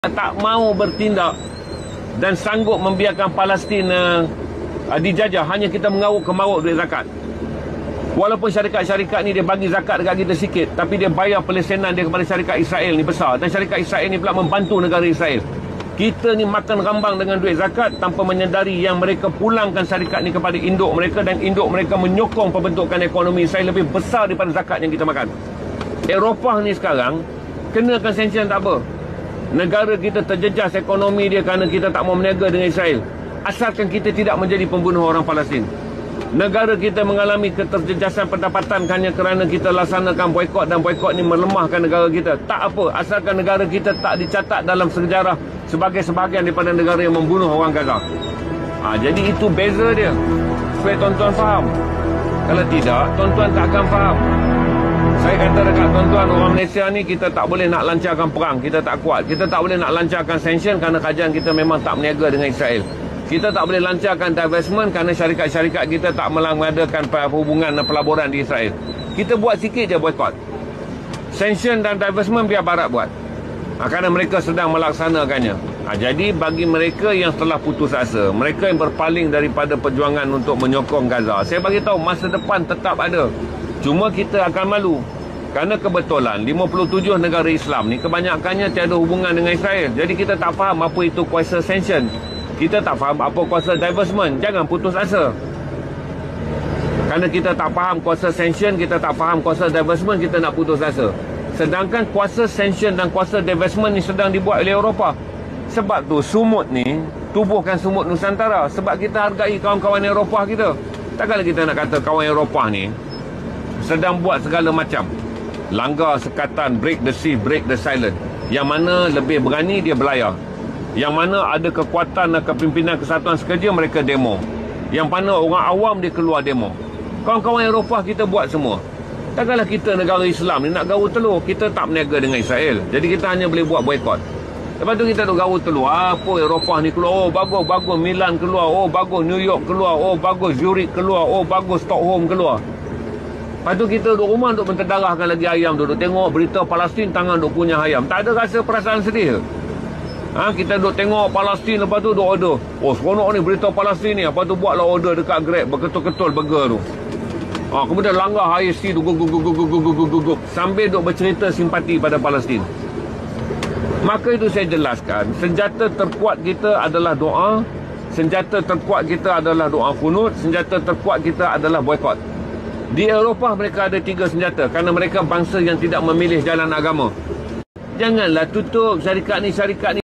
tak mau bertindak dan sanggup membiarkan Palestin dijajah. Hanya kita mengaruk-kemaruk duit zakat. Walaupun syarikat-syarikat ni dia bagi zakat dekat kita sikit, tapi dia bayar pelesenan dia kepada syarikat Israel ni besar. Dan syarikat Israel ni pula membantu negara Israel. Kita ni makan rambang dengan duit zakat tanpa menyedari yang mereka pulangkan syarikat ni kepada induk mereka, dan induk mereka menyokong pembentukan ekonomi Israel lebih besar daripada zakat yang kita makan. Eropah ni sekarang kenakan sanction tak apa. Negara kita terjejas ekonomi dia kerana kita tak mau berniaga dengan Israel. Asalkan kita tidak menjadi pembunuh orang Palestin. Negara kita mengalami keterjejasan pendapatan hanya kerana kita laksanakan boikot, dan boikot ni melemahkan negara kita. Tak apa, asalkan negara kita tak dicatat dalam sejarah sebagai sebahagian daripada negara yang membunuh orang Gaza. Jadi itu beza dia. Supaya tuan-tuan faham. Kalau tidak, tuan-tuan tak akan faham. Saya kata dekat tuan-tuan, orang Malaysia ni kita tak boleh nak lancarkan perang. Kita tak kuat. Kita tak boleh nak lancarkan sanction kerana kerajaan kita memang tak berniaga dengan Israel. Kita tak boleh lancarkan divestment kerana syarikat-syarikat kita tak mengadakan hubungan dan pelaburan di Israel. Kita buat sikit je boikot. Sanction dan divestment biar Barat buat. Kerana mereka sedang melaksanakannya. Jadi bagi mereka yang telah putus asa, mereka yang berpaling daripada perjuangan untuk menyokong Gaza, saya bagi tahu masa depan tetap ada. Cuma kita akan malu. Kerana kebetulan 57 negara Islam ni kebanyakannya tiada hubungan dengan Israel. Jadi kita tak faham apa itu kuasa sanction. Kita tak faham apa kuasa divestment. Jangan putus asa. Kerana kita tak faham kuasa sanction, kita tak faham kuasa divestment, kita nak putus asa. Sedangkan kuasa sanction dan kuasa divestment ni sedang dibuat oleh Eropah. Sebab tu sumut ni, tubuhkan sumut Nusantara. Sebab kita hargai kawan-kawan Eropah kita. Takkanlah kita nak kata kawan Eropah ni sedang buat segala macam. Langgar sekatan, break the sea, break the silence. Yang mana lebih berani dia belayar. Yang mana ada kekuatan dan kepimpinan kesatuan sekerja, mereka demo. Yang mana orang awam dia keluar demo. Kawan-kawan Eropah kita buat semua. Takkanlah kita negara Islam ni nak garu telur. Kita tak berniaga dengan Israel. Jadi kita hanya boleh buat boikot. Lepas tu kita duk garu telur. Apa Eropah ni keluar? Oh bagus, bagus. Milan keluar. Oh bagus. New York keluar. Oh bagus. Zurich keluar. Oh bagus. Stockholm keluar. Lepas tu kita duduk rumah duduk menterdarahkan lagi ayam. Duduk tengok berita Palestin, tangan duduk punya ayam. Tak ada rasa perasaan sedih. Kita duduk tengok Palestin, lepas tu duduk order. Oh seronok ni berita Palestin ni. Lepas tu buatlah order dekat Grab. Berketul-ketul burger tu. Kemudian langgar ISC tu gugup. Sambil duduk bercerita simpati pada Palestin. Maka itu saya jelaskan. Senjata terkuat kita adalah doa. Senjata terkuat kita adalah doa kunut. Senjata terkuat kita adalah boikot. Di Eropah mereka ada 3 senjata kerana mereka bangsa yang tidak memilih jalan agama. Janganlah tutup syarikat ni